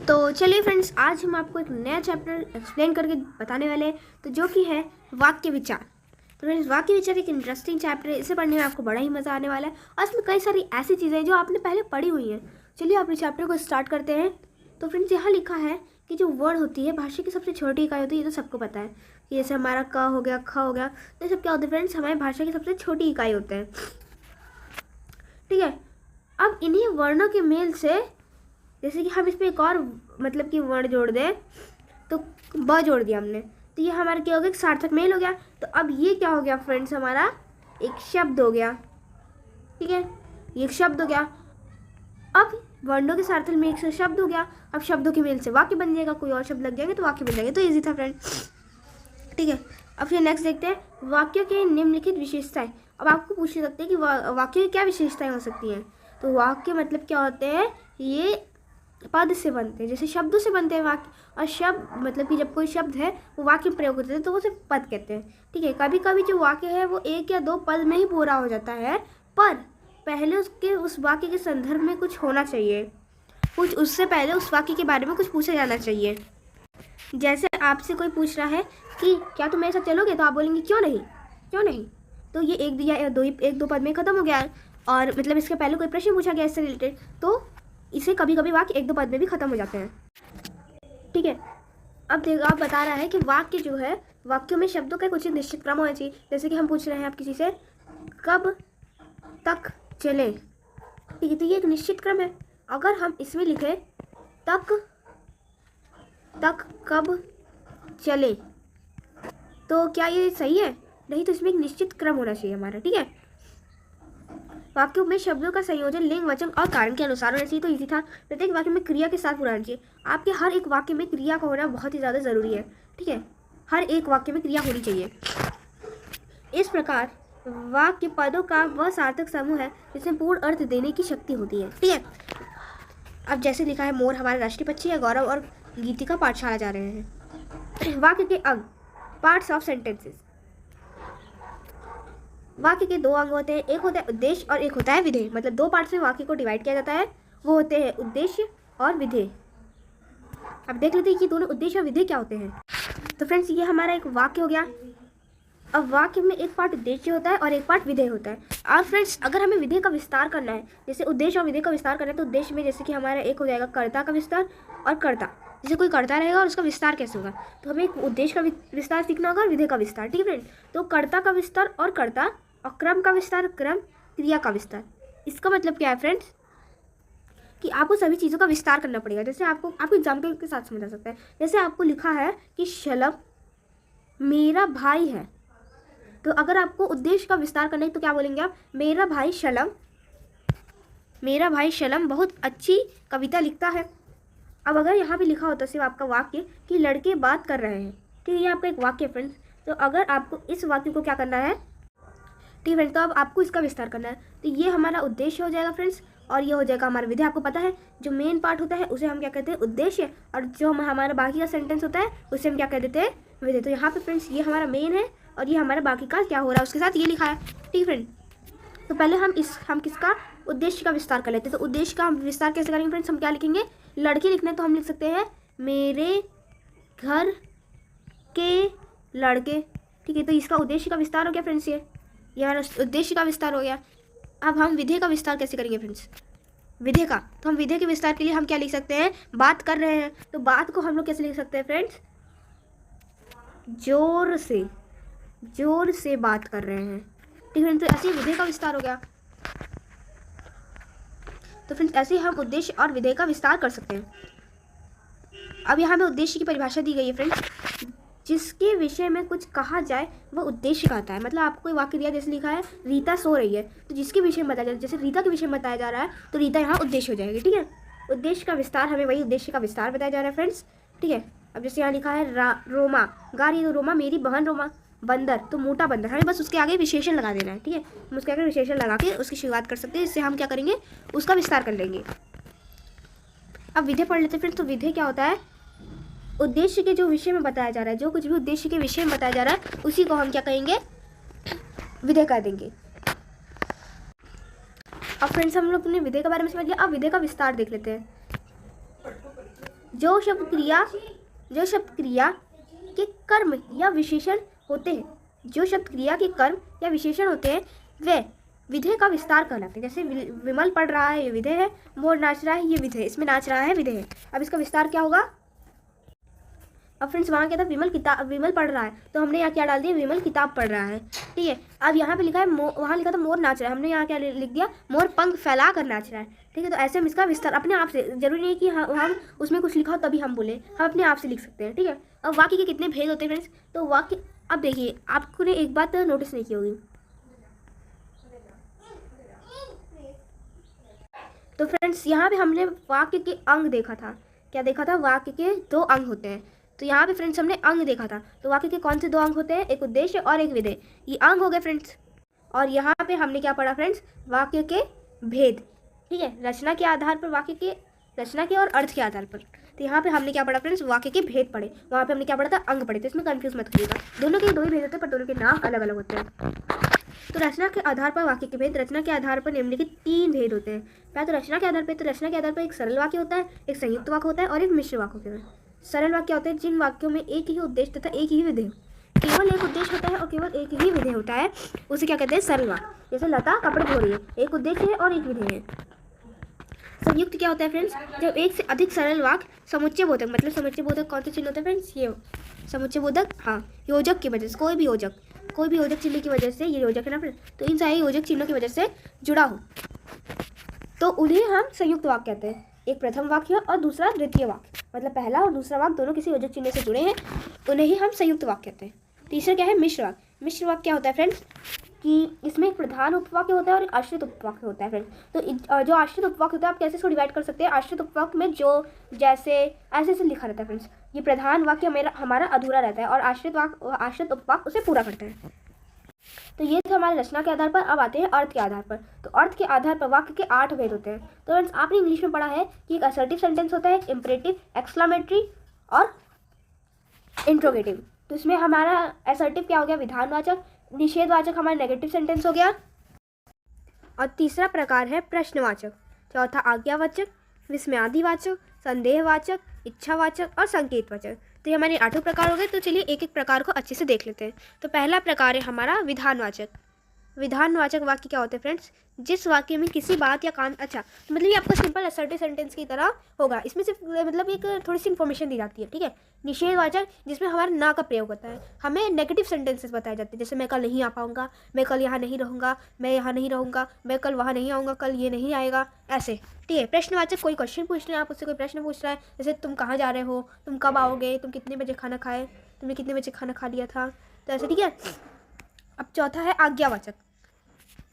तो चलिए फ्रेंड्स, आज हम आपको एक नया चैप्टर एक्सप्लेन करके बताने वाले हैं, तो जो कि है वाक्य विचार। तो फ्रेंड्स, वाक्य विचार एक इंटरेस्टिंग चैप्टर है। इसे पढ़ने में आपको बड़ा ही मज़ा आने वाला है और इसमें कई सारी ऐसी चीज़ें हैं जो आपने पहले पढ़ी हुई हैं। चलिए अपने चैप्टर को स्टार्ट करते हैं। तो फ्रेंड्स, यहाँ लिखा है कि जो वर्ड होती है भाषा की सबसे छोटी इकाई होती है। ये तो सबको पता है कि जैसे हमारा क हो गया, ख हो गया, तो ये सब क्या होते हैं फ्रेंड्स, हमारी भाषा की सबसे छोटी इकाई होते हैं। ठीक है, अब इन्हीं वर्णों के मेल से जैसे कि हम इस पर एक और मतलब कि वर्ण जोड़ दें, तो ब जोड़ दिया हमने, तो ये हमारा क्या हो गया, एक सार्थक मेल हो गया। तो अब ये क्या हो गया फ्रेंड्स, हमारा एक शब्द हो गया। ठीक है, ये एक शब्द हो गया। अब वर्णों के सार्थक मेल से शब्द हो गया। अब शब्दों के मेल से वाक्य बन जाएगा, कोई और शब्द लग जाएंगे तो वाक्य बन जाएंगे। तो ईजी था फ्रेंड्स। ठीक है, अब फिर नेक्स्ट देखते हैं वाक्यों की निम्नलिखित विशेषताएं। अब आपको पूछ सकते हैं कि वाक्य की क्या विशेषताएं हो सकती हैं। तो वाक्य मतलब क्या होते हैं, ये पद से बनते हैं, जैसे शब्दों से बनते हैं वाक्य। और शब्द मतलब कि जब कोई शब्द है वो वाक्य में प्रयोग होते हैं तो वो सिर्फ पद कहते हैं। ठीक है, कभी कभी जो वाक्य है वो एक या दो पद में ही पूरा हो जाता है, पर पहले उसके उस वाक्य के संदर्भ में कुछ होना चाहिए, कुछ उससे पहले उस वाक्य के बारे में कुछ पूछा जाना चाहिए। जैसे आपसे कोई पूछ रहा है कि क्या तुम मेरे साथ चलोगे, तो आप बोलेंगे क्यों नहीं, क्यों नहीं। तो ये एक दो पद में ख़त्म हो गया है। और मतलब इसके पहले कोई प्रश्न पूछा गया इससे रिलेटेड, तो इसे कभी कभी वाक्य एक दो पद में भी खत्म हो जाते हैं। ठीक है, अब देखो, आप बता रहा है कि वाक्य जो है, वाक्यों में शब्दों का कुछ निश्चित क्रम होना चाहिए। जैसे कि हम पूछ रहे हैं आप किसी से कब तक चले, ठीक है, तो ये एक निश्चित क्रम है। अगर हम इसमें लिखे तक कब चले, तो क्या ये सही है? नहीं, तो इसमें एक निश्चित क्रम होना चाहिए हमारा। ठीक है, वाक्यों में शब्दों का संयोजन लिंग, वचन और कारण के अनुसार होना चाहिए। तो इजी था। प्रत्येक वाक्य में क्रिया के साथ पूरा होना चाहिए। आपके हर एक वाक्य में क्रिया का होना बहुत ही ज़्यादा ज़रूरी है। ठीक है, हर एक वाक्य में क्रिया होनी चाहिए। इस प्रकार वाक्य पदों का वह सार्थक समूह है जिसमें पूर्ण अर्थ देने की शक्ति होती है। ठीक है, अब जैसे लिखा है, मोर हमारा राष्ट्रीय पक्षी है, गौरव और गीतिका पाठशाला जा रहे हैं। वाक्य के अंग, पार्ट्स ऑफ सेंटेंसेस। वाक्य के दो अंग होते हैं, एक होता है उद्देश्य और एक होता है विधेय। मतलब दो पार्ट्स में वाक्य को डिवाइड किया जाता है, वो होते हैं उद्देश्य और विधेय। अब देख लेते हैं कि दोनों उद्देश्य और विधेय क्या होते हैं। तो फ्रेंड्स, ये हमारा एक वाक्य हो गया। अब वाक्य में एक पार्ट उद्देश्य होता है और एक पार्ट विधेय होता है। और फ्रेंड्स, अगर हमें विधेय का विस्तार करना है, जैसे उद्देश्य और विधेय का विस्तार करना है, तो उद्देश्य में जैसे कि हमारा एक हो जाएगा कर्ता का विस्तार और कर्ता, जैसे कोई कर्ता रहेगा और उसका विस्तार कैसे होगा, तो हमें एक उद्देश्य का विस्तार सीखना होगा और विधेय का विस्तार। ठीक है फ्रेंड्स, तो कर्ता का विस्तार और कर्ता, और क्रम का विस्तार क्रम, क्रिया का विस्तार। इसका मतलब क्या है फ्रेंड्स, कि आपको सभी चीज़ों का विस्तार करना पड़ेगा। जैसे आपको एग्जाम्पल के साथ समझा सकते हैं। जैसे आपको लिखा है कि शलभ मेरा भाई है, तो अगर आपको उद्देश्य का विस्तार करना है तो क्या बोलेंगे आप, मेरा भाई शलम बहुत अच्छी कविता लिखता है। अब अगर यहाँ पे लिखा होता सिर्फ आपका वाक्य कि लड़के बात कर रहे हैं, ठीक है, ये आपका एक वाक्य फ्रेंड्स। तो अगर आपको इस वाक्य को क्या करना है, ठीक है, तो अब आपको इसका विस्तार करना है, तो ये हमारा उद्देश्य हो जाएगा फ्रेंड्स, और ये हो जाएगा हमारा विधेय। आपको पता है जो मेन पार्ट होता है उसे हम क्या कहते हैं, उद्देश्य, और जो हमारा बाकी का सेंटेंस होता है उसे हम क्या कह देते हैं, विधेय। तो यहाँ पे फ्रेंड्स ये हमारा मेन है और ये हमारा बाकी का क्या हो रहा है उसके साथ ये लिखा है। ठीक है फ्रेंड, तो पहले हम किसका उद्देश्य का विस्तार कर लेते हैं। तो उद्देश्य का हम विस्तार कैसे करेंगे फ्रेंड्स, हम क्या लिखेंगे, लड़के लिखने तो हम लिख सकते हैं मेरे घर के लड़के। ठीक है, तो इसका उद्देश्य का विस्तार हो गया फ्रेंड्स, ये हमारा उद्देश्य का विस्तार हो गया। अब हम विधेय का विस्तार कैसे करेंगे फ्रेंड्स, विधेय का, तो हम विधेय के विस्तार के लिए हम क्या लिख सकते हैं, बात कर रहे हैं, तो बात को हम लोग कैसे लिख सकते हैं फ्रेंड्स, जोर से बात कर रहे हैं। ठीक है, तो ऐसे ही विधेय का विस्तार हो गया। तो फ्रेंड्स, ऐसे ही हम उद्देश्य और विधेय का विस्तार कर सकते हैं। अब यहाँ पे उद्देश्य की परिभाषा दी गई है फ्रेंड्स, जिसके विषय में कुछ कहा जाए वह उद्देश्य कहता है। मतलब आपको कोई वाक्य दिया, जैसे लिखा है रीता सो रही है, तो जिसके विषय में बताया जा रहा है, जैसे रीता के विषय में बताया जा रहा है, तो रीता यहाँ उद्देश्य हो जाएगी। ठीक है, उद्देश्य का विस्तार, हमें वही उद्देश्य का विस्तार बताया जा रहा है फ्रेंड्स। ठीक है, अब जैसे यहाँ लिखा है रोमा गाड़ी, तो रोमा मेरी बहन रोमा, बंदर तो मोटा बंदर, हमें बस उसके आगे विशेषण लगा देना है। ठीक है, हम उसके आगे विशेषण लगा के उसकी शुरुआत कर सकते हैं, इससे हम क्या करेंगे, उसका विस्तार कर लेंगे। अब विधेय पढ़ लेते हैं फ्रेंड्स। तो विधेय क्या होता है, उद्देश्य के जो विषय में बताया जा रहा है, जो कुछ भी उद्देश्य के विषय में बताया जा रहा है उसी को हम क्या कहेंगे, विधेय कह देंगे। अब फ्रेंड्स, हम लोग अपने विधेय के बारे में समझ लिया। अब विधेय का विस्तार देख लेते हैं। जो शब्द क्रिया के कर्म या विशेषण होते हैं, जो शब्द क्रिया के कर्म या विशेषण होते हैं वे विधेय का विस्तार कहलाते हैं। जैसे विमल पढ़ रहा है, ये विधेय है। मोर नाच रहा है, ये विधेय, इसमें नाच रहा है, विधेय है। अब इसका विस्तार क्या होगा? अब फ्रेंड्स वहाँ क्या था, विमल पढ़ रहा है, तो हमने यहाँ क्या डाल दिया, विमल किताब पढ़ रहा है। ठीक है, अब यहाँ पे लिखा है वहाँ लिखा था मोर नाच रहा है, हमने यहाँ क्या लिख दिया, मोर पंख फैला कर नाच रहा है। ठीक है, तो ऐसे हम इसका विस्तार अपने आप से, जरूरी नहीं कि हम उसमें कुछ लिखा हो तभी हम बोले, हम अपने आप से लिख सकते हैं। ठीक है, अब वाक्य के कितने भेद होते हैं फ्रेंड्स? तो वाक्य, अब देखिए आपको ने एक बात नोटिस नहीं की होगी, तो फ्रेंड्स यहाँ पे हमने वाक्य के अंग देखा था। क्या देखा था? वाक्य के 2 अंग होते हैं। तो यहाँ पे फ्रेंड्स हमने अंग देखा था। तो वाक्य के कौन से 2 अंग होते हैं? एक उद्देश्य और एक विधेय। ये अंग हो गए फ्रेंड्स। और यहाँ पे हमने क्या पढ़ा फ्रेंड्स? वाक्य के भेद। ठीक है, रचना के आधार पर, वाक्य के रचना के और अर्थ के आधार पर। तो यहाँ पे हमने क्या पढ़ा फ्रेंड्स? वाक्य के भेद पढ़े। वहाँ पे हमने क्या पढ़ा था? अंग पढ़े। तो इसमें कंफ्यूज मत करिएगा, दोनों के 2 ही भेद होते हैं, पर दोनों के नाम अलग अलग होते हैं। तो रचना के आधार पर वाक्य के भेद। रचना के आधार पर निम्नलिखित 3 भेद होते हैं। पहले तो रचना के आधार पर, तो रचना के आधार पर एक सरल वाक्य होता है, एक संयुक्त वाक्य होता है और एक मिश्र वाक्य होता है। सरल वाक्य होते हैं जिन वाक्यों में एक ही उद्देश्य तथा एक ही विधेय, केवल एक उद्देश्य होता है और केवल एक ही विधेय होता है, उसे क्या कहते हैं? सरल वाक्य। जैसे लता कपड़े धो रही है, एक उद्देश्य है और एक विधेय है। संयुक्त क्या होता है फ्रेंड्स? जब एक से अधिक सरल वाक्य समुच्चय बोधक, मतलब समुच्चय बोधक कौन से चिन्ह होते हैं फ्रेंड्स? ये समुच्चय बोधक, हाँ, योजक की वजह से, कोई भी योजक चिन्ह की वजह से, ये योजक है ना फ्रेंड्स, तो इन सारे योजक चिन्हों की वजह से जुड़ा हो, तो उन्हें हम संयुक्त वाक्य कहते हैं। एक प्रथम वाक्य और दूसरा द्वितीय वाक्य, मतलब पहला और दूसरा वाक्य दोनों किसी योजक चिन्ह से जुड़े हैं, उन्हें ही हम संयुक्त वाक्य कहते हैं। तीसरा क्या है? मिश्र वाक्य। मिश्र वाक्य क्या होता है फ्रेंड्स? कि इसमें एक प्रधान उपवाक्य होता है और एक आश्रित उपवाक्य होता है फ्रेंड्स। तो जो आश्रित उपवाक्य होता है, आप कैसे इसको डिवाइड कर सकते हैं? आश्रित उपवाक्य में जो जैसे ऐसे लिखा रहता है फ्रेंड्स, ये प्रधान वाक्य हमारा अधूरा रहता है और आश्रित उपवाक्य उसे पूरा करता है। तो ये थे हमारे रचना के आधार पर। अब आते हैं अर्थ के आधार पर। तो अर्थ के आधार पर वाक्य के 8 भेद होते हैं। तो फ्रेंड्स आपने इंग्लिश में पढ़ा है कि एक असर्टिव सेंटेंस होता है, इम्परेटिव, एक्सक्लेमेटरी और इंट्रोगेटिव। तो इसमें हमारा असर्टिव क्या हो गया? विधानवाचक। निषेधवाचक हमारा नेगेटिव सेंटेंस हो गया। और तीसरा प्रकार है प्रश्नवाचक। चौथा आज्ञावाचक, विस्मयादिवाचक, संदेहवाचक, इच्छावाचक और संकेतवाचक। तो ये हमारे 8 प्रकार हो गए। तो चलिए एक एक प्रकार को अच्छे से देख लेते हैं। तो पहला प्रकार है हमारा विधानवाचक। विधानवाचक वाक्य क्या होते हैं फ्रेंड्स? जिस वाक्य में किसी बात या काम, अच्छा मतलब ये आपका सिंपल असर्टिव सेंटेंस की तरह होगा, इसमें सिर्फ मतलब एक थोड़ी सी इन्फॉर्मेशन दी जाती है। ठीक है। निषेधवाचक, जिसमें हमारा ना का प्रयोग होता है, हमें नेगेटिव सेंटेंसेस बताए जाते हैं, जैसे मैं कल नहीं आ पाऊंगा, मैं कल यहाँ नहीं रहूँगा, मैं यहाँ नहीं रहूँगा, मैं कल वहाँ नहीं आऊँगा, कल ये नहीं आएगा, ऐसे। ठीक है। प्रश्नवाचक, कोई क्वेश्चन पूछ रहे हैं आप, उससे कोई प्रश्न पूछ रहा है, जैसे तुम कहाँ जा रहे हो, तुम कब आओगे, तुम कितने बजे खाना खाए, तुमने कितने बजे खाना खा लिया था, तो ऐसे। ठीक है। अब चौथा है आज्ञावाचक।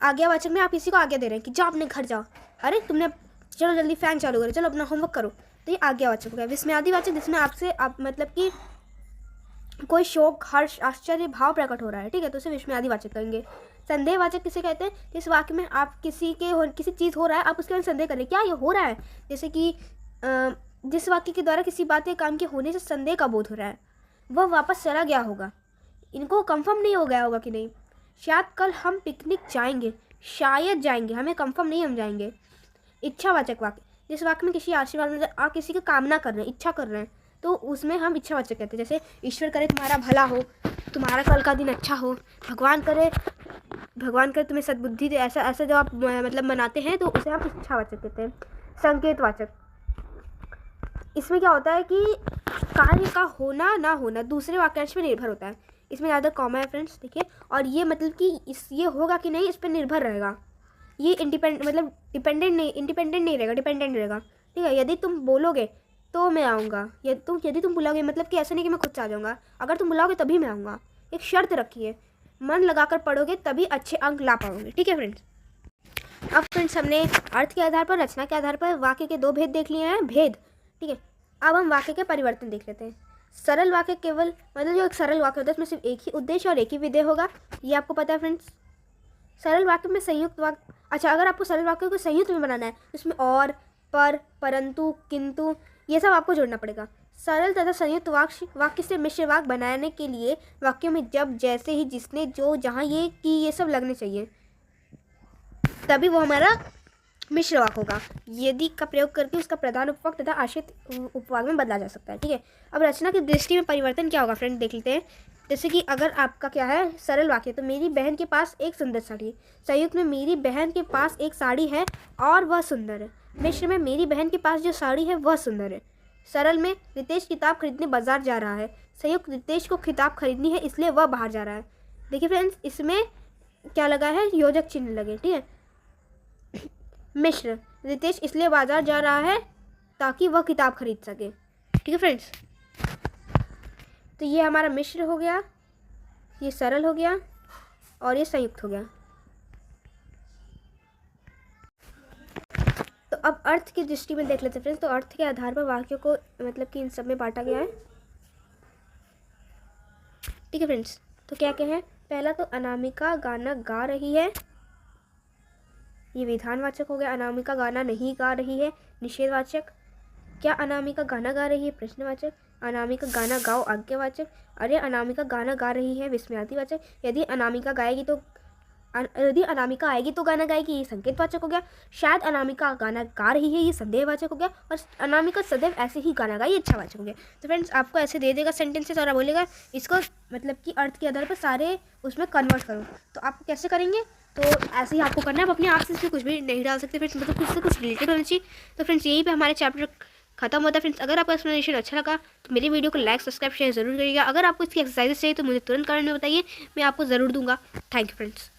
आज्ञावाचक में आप किसी को आज्ञा दे रहे हैं कि जाओ अपने घर जाओ, अरे तुमने चलो जल्दी फैन चालू करो, चलो अपना होमवर्क करो, तो ये आज्ञावाचक हो गया। विस्मयादिवाचक, जिसमें आपसे आप मतलब कि कोई शोक, हर्ष, आश्चर्य भाव प्रकट हो रहा है, ठीक है, तो उसे विस्मयादिवाचक कहेंगे। संदेहवाचक किसे कहते हैं? जिस वाक्य में आप किसी चीज़ हो रहा है, आप उसके बारे में संदेह करें, क्या ये हो रहा है, जैसे कि जिस वाक्य के द्वारा किसी बात या काम के होने से संदेह का बोध हो रहा है, वह वापस चला गया होगा, इनको कंफर्म नहीं हो गया होगा कि नहीं, शायद कल हम पिकनिक जाएंगे, शायद जाएंगे, हमें कंफर्म नहीं, हम जाएंगे। इच्छावाचक वाक्य, जिस वाक्य में किसी आशीर्वाद में आप किसी की कामना कर रहे हैं, इच्छा कर रहे हैं, तो उसमें हम इच्छावाचक कहते हैं। जैसे ईश्वर करे तुम्हारा भला हो, तुम्हारा कल का दिन अच्छा हो, भगवान करे तुम्हें सद्बुद्धि दे, ऐसा ऐसा जो आप मतलब मनाते हैं, तो उसे हम इच्छावाचक कहते हैं। संकेतवाचक, इसमें क्या होता है कि कार्य का होना ना होना दूसरे वाक्यांश पर निर्भर होता है, इसमें ज़्यादा कॉमन है फ्रेंड्स, देखिए। और ये मतलब कि ये होगा कि नहीं, इस पर निर्भर रहेगा, ये इंडिपेंडेंट नहीं रहेगा, डिपेंडेंट रहेगा। ठीक है। यदि तुम बोलोगे तो मैं आऊँगा, यदि तुम बुलाओगे, मतलब कि ऐसा नहीं कि मैं खुद से आ जाऊँगा, अगर तुम बुलाओगे तभी मैं आऊँगा, एक शर्त रखिए, मन लगाकर पढ़ोगे तभी अच्छे अंक ला पाओगे। ठीक है फ्रेंड्स। अब फ्रेंड्स हमने अर्थ के आधार पर, रचना के आधार पर वाक्य के 2 भेद देख लिए हैं, भेद। ठीक है। अब हम वाक्य के परिवर्तन देख लेते हैं। सरल वाक्य केवल, मतलब जो एक सरल वाक्य होता है उसमें सिर्फ एक ही उद्देश्य और एक ही विधेय होगा, ये आपको पता है फ्रेंड्स। सरल वाक्य में संयुक्त वाक्य, अच्छा अगर आपको सरल वाक्य को संयुक्त में बनाना है तो इसमें और, पर, परंतु, किंतु, ये सब आपको जोड़ना पड़ेगा। सरल तथा संयुक्त वाक्य से मिश्र वाक्य बनाने के लिए वाक्यों में जब, जैसे, ही, जिसने, जो, जहाँ, ये, कि, ये सब लगने चाहिए, तभी वो हमारा मिश्र वाक्य होगा। यदि का प्रयोग करके उसका प्रधान उपवाक तथा आश्रित उपवाक में बदला जा सकता है। ठीक है, अब रचना की दृष्टि में परिवर्तन क्या होगा फ्रेंड, देख लेते हैं। जैसे कि अगर आपका क्या है सरल वाक्य, तो मेरी बहन के पास एक सुंदर साड़ी है। संयुक्त में मेरी बहन के पास एक साड़ी है और वह सुंदर है। मिश्र में मेरी बहन के पास जो साड़ी है वह सुंदर है। सरल में रितेश किताब खरीदने बाजार जा रहा है। संयुक्त रितेश को किताब खरीदनी है इसलिए वह बाहर जा रहा है। देखिए फ्रेंड्स, इसमें क्या लगा है, योजक चिन्ह लगे। ठीक है, मिश्र रितेश इसलिए बाजार जा रहा है ताकि वह किताब खरीद सके। ठीक है फ्रेंड्स, तो ये हमारा मिश्र हो गया, ये सरल हो गया और ये संयुक्त हो गया। तो अब अर्थ की दृष्टि में देख लेते हैं फ्रेंड्स। तो अर्थ के आधार पर वाक्यों को मतलब कि इन सब में बांटा गया है। ठीक है फ्रेंड्स, तो क्या क्या है, पहला तो अनामिका गाना गा रही है, ये विधानवाचक हो गया। अनामिका गाना नहीं गा रही है, निषेधवाचक। क्या अनामिका गाना गा रही है, प्रश्नवाचक। अनामिका गाना गाओ, आज्ञावाचक। अरे अनामिका गाना गा रही है, विस्मयादिवाचक। यदि अनामिका आएगी तो गाना गाएगी, ये संकेतवाचक हो गया। शायद अनामिका गाना गा रही है, ये संदेहवाचक हो गया। और अनामिका सदैव ऐसे ही गाना गाए, ये इच्छावाचक हो गया। तो फ्रेंड्स, आपको ऐसे दे देगा सेंटेंसेस और आप बोलेगा इसको मतलब कि अर्थ के आधार पर सारे उसमें कन्वर्ट करो। तो आप कैसे करेंगे, तो ऐसे ही आपको करना है। आप अपने आप से इसमें कुछ भी नहीं डाल सकते फ्रेंड्स, मतलब कुछ से कुछ रिलेटेड होना चाहिए। तो फ्रेंड्स, यहीं पे हमारे चैप्टर खत्म होता है फ्रेंड्स। अगर आपको एक्सप्लेनेशन अच्छा लगा तो मेरी वीडियो को लाइक सब्सक्राइब शेयर जरूर करिएगा। अगर आपको इसकी एक्सरसाइजेस चाहिए तो मुझे तुरंत कमेंट में बताइए, मैं आपको ज़रूर दूंगा। Thank you friends.